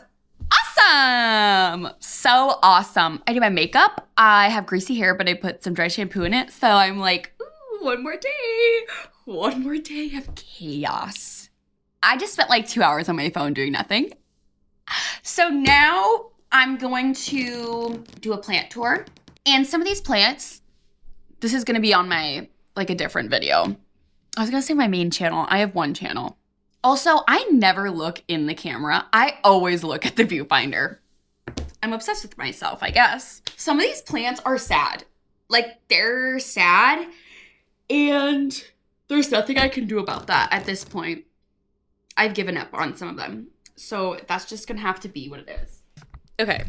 awesome. So awesome. I did my makeup. I have greasy hair, but I put some dry shampoo in it. So I'm like, ooh, one more day of chaos. I just spent like 2 hours on my phone doing nothing. So now I'm going to do a plant tour. And some of these plants, this is going to be on my, like, a different video. I was going to say my main channel. I have one channel. Also, I never look in the camera. I always look at the viewfinder. I'm obsessed with myself, I guess. Some of these plants are sad. Like, they're sad. And there's nothing I can do about that at this point. I've given up on some of them. So that's just going to have to be what it is. Okay.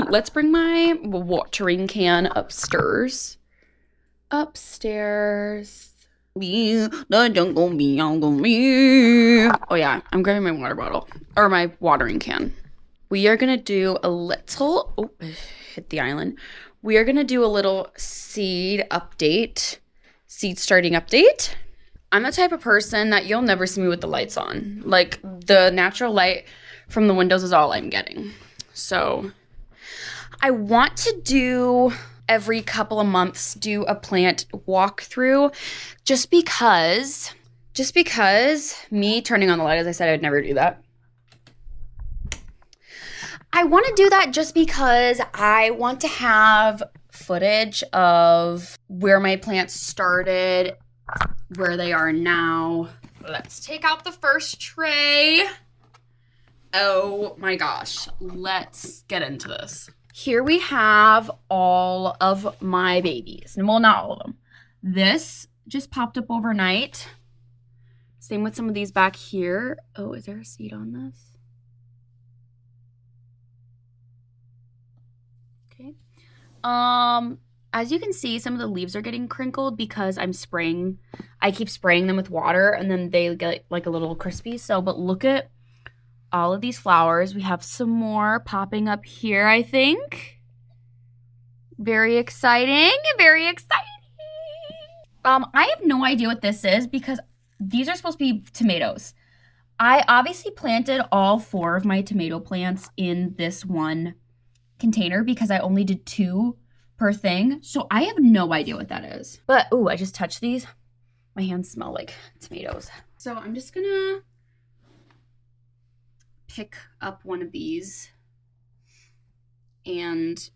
Let's bring my watering can upstairs. Oh yeah, I'm grabbing my water bottle. Or my watering can. We are gonna do a little... Oh, hit the island. We are gonna do a little seed starting update. I'm the type of person that you'll never see me with the lights on. Like, the natural light from the windows is all I'm getting. So I want to do every couple of months do a plant walkthrough just because me turning on the light, as I said, I'd never do that. I want to do that just because I want to have footage of where my plants started, where they are now. Let's take out the first tray. Oh my gosh, let's get into this. Here we have all of my babies. Well, not all of them. This just popped up overnight. Same with some of these back here. Oh, is there a seed on this? Okay. As you can see, some of the leaves are getting crinkled because I keep spraying them with water and then they get like a little crispy. So, but look at all of these flowers. We have some more popping up here, I think. Very exciting. Very exciting. I have no idea what this is because these are supposed to be tomatoes. I obviously planted all 4 of my tomato plants in this one container because I only did 2 per thing. So I have no idea what that is. But, ooh, I just touched these. My hands smell like tomatoes. So I'm just gonna pick up one of these and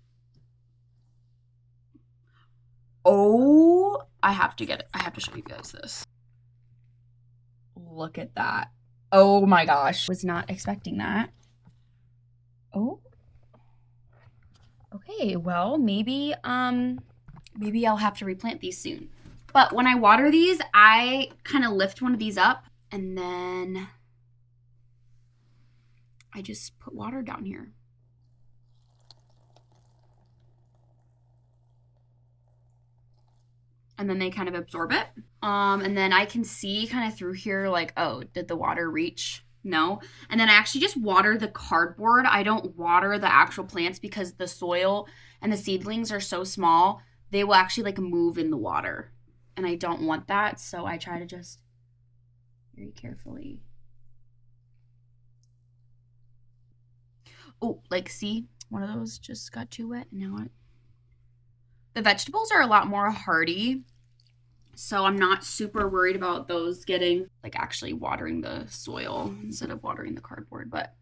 I have to get it. I have to show you guys this. Look at that. Oh my gosh. Was not expecting that. Oh. Okay, well, maybe I'll have to replant these soon. But when I water these, I kind of lift one of these up and then I just put water down here. And then they kind of absorb it. And then I can see kind of through here like, oh, did the water reach? No. And then I actually just water the cardboard. I don't water the actual plants because the soil and the seedlings are so small, they will actually like move in the water. And I don't want that, so I try to just very carefully. Oh, like see, one of those just got too wet and now The vegetables are a lot more hardy, so I'm not super worried about those getting, like, actually watering the soil instead of watering the cardboard, but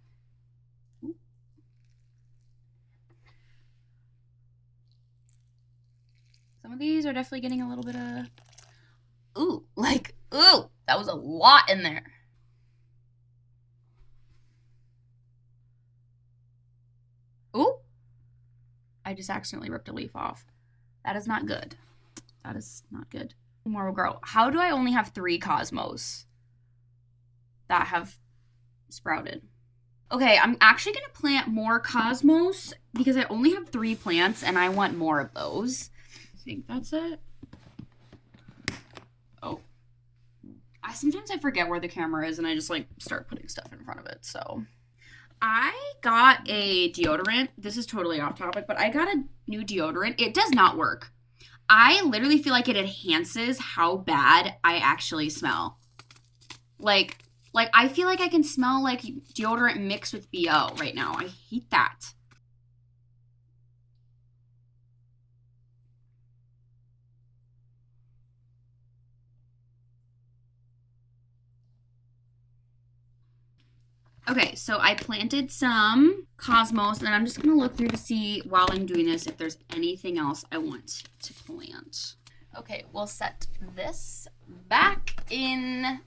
some of these are definitely getting a little bit of, ooh, that was a lot in there. Ooh, I just accidentally ripped a leaf off. That is not good. That is not good. More will grow. How do I only have 3 cosmos that have sprouted? Okay, I'm actually going to plant more cosmos because I only have 3 plants and I want more of those. I think that's it. Oh. Sometimes I forget where the camera is and I just like start putting stuff in front of it, so. I got a deodorant. This is totally off topic, but I got a new deodorant. It does not work. I literally feel like it enhances how bad I actually smell. Like I feel like I can smell like deodorant mixed with BO right now. I hate that. Okay, so I planted some cosmos, and I'm just going to look through to see while I'm doing this if there's anything else I want to plant. Okay, we'll set this back in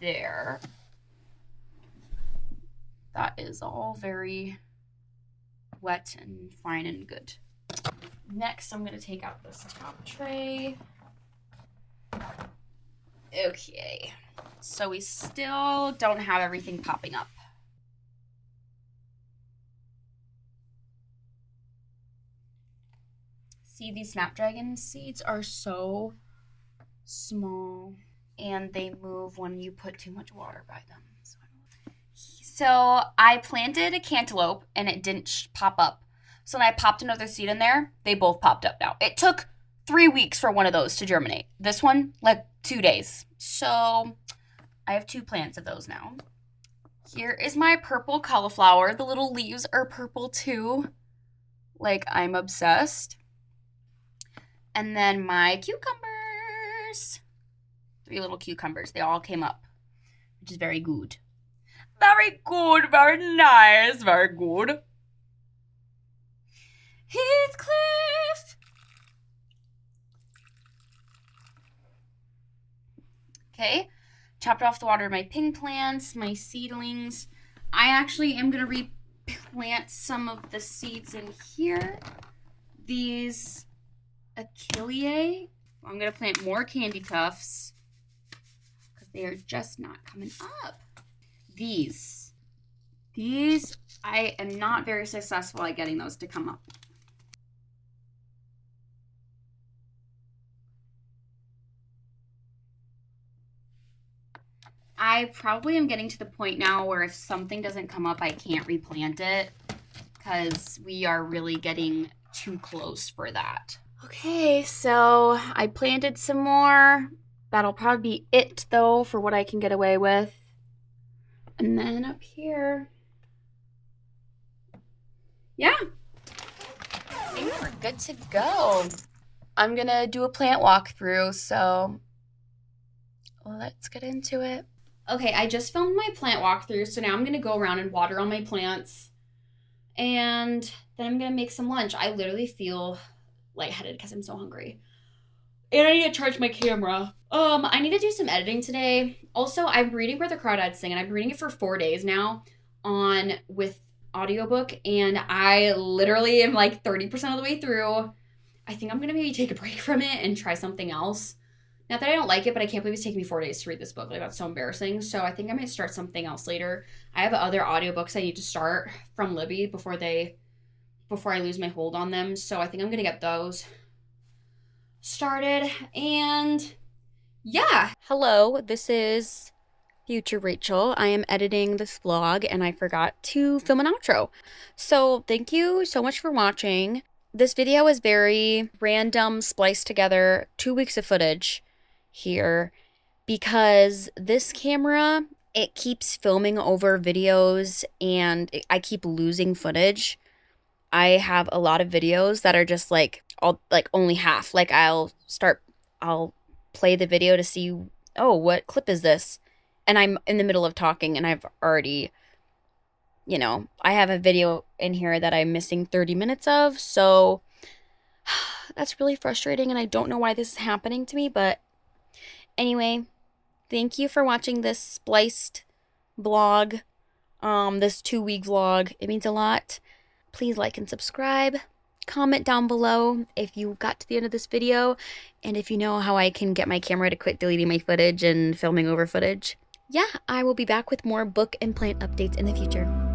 there. That is all very wet and fine and good. Next, I'm going to take out this top tray. Okay, so we still don't have everything popping up. See, these snapdragon seeds are so small and they move when you put too much water by them. So I planted a cantaloupe and it didn't pop up. So when I popped another seed in there, they both popped up now. It took 3 weeks for one of those to germinate. This one, like 2 days. So I have 2 plants of those now. Here is my purple cauliflower. The little leaves are purple too. Like, I'm obsessed. And then my cucumbers. 3 little cucumbers. They all came up, which is very good. Very good, very nice, very good. Heathcliff. Okay, chopped off the water of my pink plants, my seedlings. I actually am going to replant some of the seeds in here. These Achillea. I'm going to plant more candy tufts because they are just not coming up. These, I am not very successful at getting those to come up. I probably am getting to the point now where if something doesn't come up, I can't replant it because we are really getting too close for that. Okay, so I planted some more. That'll probably be it, though, for what I can get away with. And then up here, yeah, I think we're good to go. I'm gonna do a plant walkthrough, so let's get into it. Okay, I just filmed my plant walkthrough, so now I'm gonna go around and water all my plants, and then I'm gonna make some lunch. I literally feel lightheaded because I'm so hungry. And I need to charge my camera. I need to do some editing today. Also, I'm reading Where the Crawdads Sing, and I've been reading it for 4 days now with audiobook, and I literally am like 30% of the way through. I think I'm gonna maybe take a break from it and try something else. Not that I don't like it, but I can't believe it's taking me 4 days to read this book. Like, that's so embarrassing. So I think I might start something else later. I have other audiobooks I need to start from Libby before I lose my hold on them. So I think I'm gonna get those started, and yeah. Hello, this is future Rachel. I am editing this vlog and I forgot to film an outro. So thank you so much for watching. This video is very random, spliced together, 2 weeks of footage here because this camera, it keeps filming over videos and I keep losing footage. I have a lot of videos that are just like all like only half. Like I'll play the video to see, oh, what clip is this? And I'm in the middle of talking and I've already, I have a video in here that I'm missing 30 minutes of. So that's really frustrating and I don't know why this is happening to me, but anyway, thank you for watching this spliced vlog, this 2-week vlog. It means a lot. Please like and subscribe. Comment down below if you got to the end of this video and if you know how I can get my camera to quit deleting my footage and filming over footage. Yeah, I will be back with more book and plant updates in the future.